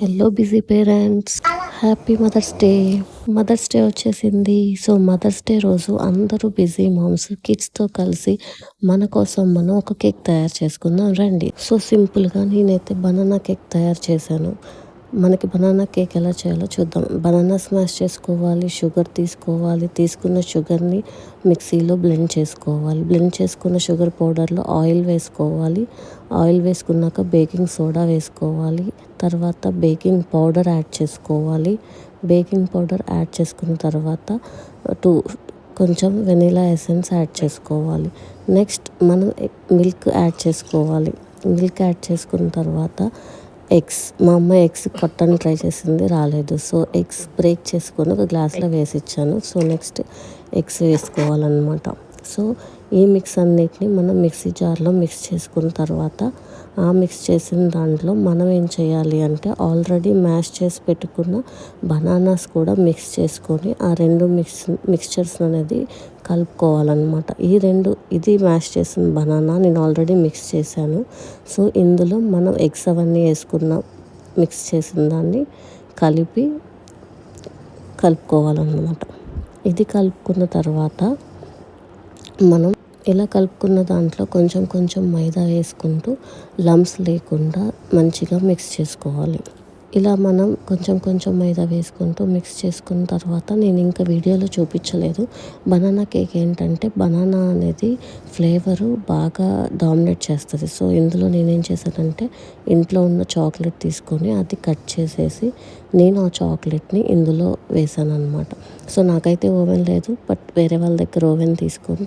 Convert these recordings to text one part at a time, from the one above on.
Hello busy parents, happy mother's day. Mother's day వచ్చేసింది. So mother's day రోజు అందరూ busy moms కిడ్స్తో కలిసి మన కోసం మనం ఒక కేక్ తయారు చేసుకుందాం రండి. సో సింపుల్గా నేనైతే బనానా కేక్ తయారు చేశాను. మనకి బనానా కేక్ ఎలా చేయాలో చూద్దాం. బనానా స్మాష్ చేసుకోవాలి, షుగర్ తీసుకోవాలి, తీసుకున్న షుగర్ని మిక్సీలో బ్లెండ్ చేసుకోవాలి. బ్లెండ్ చేసుకున్న షుగర్ పౌడర్లో ఆయిల్ వేసుకోవాలి. ఆయిల్ వేసుకున్నాక బేకింగ్ సోడా వేసుకోవాలి. తర్వాత బేకింగ్ పౌడర్ యాడ్ చేసుకోవాలి. బేకింగ్ పౌడర్ యాడ్ చేసుకున్న తర్వాత కొంచెం వెనీలా ఎసెన్స్ యాడ్ చేసుకోవాలి. నెక్స్ట్ మనం మిల్క్ యాడ్ చేసుకోవాలి. మిల్క్ యాడ్ చేసుకున్న తర్వాత ఎగ్స్, మా అమ్మ ఎగ్స్ కొట్టని ట్రై చేసింది, రాలేదు. సో ఎగ్స్ బ్రేక్ చేసుకొని ఒక గ్లాస్లో వేసి ఇచ్చాను. సో నెక్స్ట్ ఎగ్స్ వేసుకోవాలన్నమాట. సో ఈ మిక్స్ అన్నిటిని మనం మిక్సీ జార్లో మిక్స్ చేసుకున్న తర్వాత ఆ మిక్స్ చేసిన దాంట్లో మనం ఏం చేయాలి అంటే ఆల్రెడీ మ్యాష్ చేసి పెట్టుకున్న బనానాస్ కూడా మిక్స్ చేసుకొని ఆ రెండు మిక్స్చర్స్ అనేది కలుపుకోవాలన్నమాట. ఇది మ్యాష్ చేసిన బనానా నేను ఆల్రెడీ మిక్స్ చేశాను. సో ఇందులో మనం ఎగ్స్ అవన్నీ వేసుకున్న మిక్స్ చేసిన దాన్ని కలుపుకోవాలన్నమాట. ఇది కలుపుకున్న తర్వాత మనం ఇలా కలుపుకున్న దాంట్లో కొంచెం కొంచెం మైదా వేసుకుంటూ లంప్స్ లేకుండా మంచిగా మిక్స్ చేసుకోవాలి. ఇలా మనం కొంచెం కొంచెం మైదా వేసుకుంటూ మిక్స్ చేసుకున్న తర్వాత నేను ఇంకా వీడియోలో చూపించలేదు. బనానా కేక్ ఏంటంటే బనానా అనేది ఫ్లేవరు బాగా డామినేట్ చేస్తుంది. సో ఇందులో నేనేం చేశానంటే ఇంట్లో ఉన్న చాక్లెట్ తీసుకొని అది కట్ చేసేసి నేను ఆ చాక్లెట్ని ఇందులో వేసాను అనమాట. సో నాకైతే ఓవెన్ లేదు, బట్ వేరే వాళ్ళ దగ్గర ఓవెన్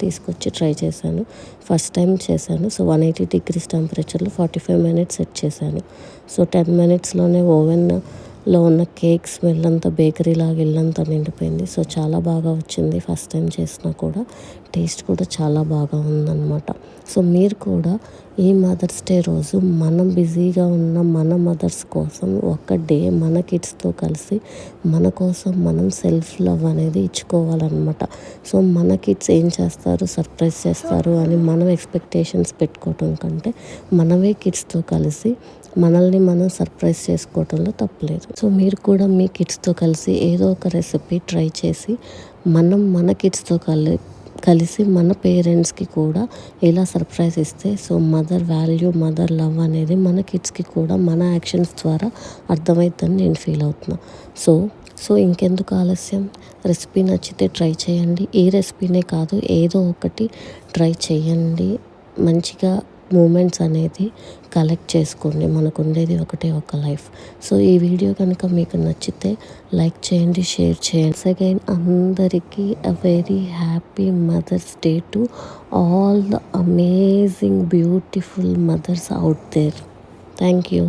తీసుకొచ్చి ట్రై చేశాను. ఫస్ట్ టైం చేశాను. సో 180 degrees టెంపరేచర్లో 45 minutes సెట్ చేశాను. సో 10 minutesలోనే ఓవెన్లో ఉన్న కేక్ స్మెల్ అంతా బేకరీ లాగా ఇల్లంతా నిండిపోయింది. సో చాలా బాగా వచ్చింది. ఫస్ట్ టైం చేసినా కూడా టేస్ట్ కూడా చాలా బాగా ఉందన్నమాట. సో మీరు కూడా ఈ మదర్స్ డే రోజు మనం బిజీగా ఉన్న మన మదర్స్ కోసం ఒక డే మన కిడ్స్తో కలిసి మన కోసం మనం సెల్ఫ్ లవ్ అనేది ఇచ్చుకోవాలన్నమాట. సో మన కిడ్స్ ఏం చేస్తారు, సర్ప్రైజ్ చేస్తారు అని మనం ఎక్స్పెక్టేషన్స్ పెట్టుకోవటం కంటే మనమే కిడ్స్తో కలిసి మనల్ని మనం సర్ప్రైజ్ చేసుకోవటంలో తప్పులేదు. సో మీరు కూడా మీ కిడ్స్తో కలిసి ఏదో ఒక రెసిపీ ట్రై చేసి మన కిడ్స్తో కలిసి మన పేరెంట్స్కి కూడా ఇలా సర్ప్రైజ్ ఇస్తే so mother value, mother love అనేది మన కిడ్స్కి కూడా మన యాక్షన్స్ ద్వారా అర్థమవుతుందని నేను ఫీల్ అవుతున్నా. సో ఇంకెందుకు ఆలస్యం, రెసిపీ నచ్చితే ట్రై చేయండి. ఈ రెసిపీనే కాదు ఏదో ఒకటి ట్రై చేయండి. మంచిగా మూమెంట్స్ అనేది కలెక్ట్ చేసుకోండి. మనకు ఉండేది ఒకటే ఒక లైఫ్. సో ఈ వీడియో కనుక మీకు నచ్చితే లైక్ చేయండి, షేర్ చేయండి. అగైన్ అందరికీ a very happy mother's day to all the amazing beautiful mothers out there. Thank you.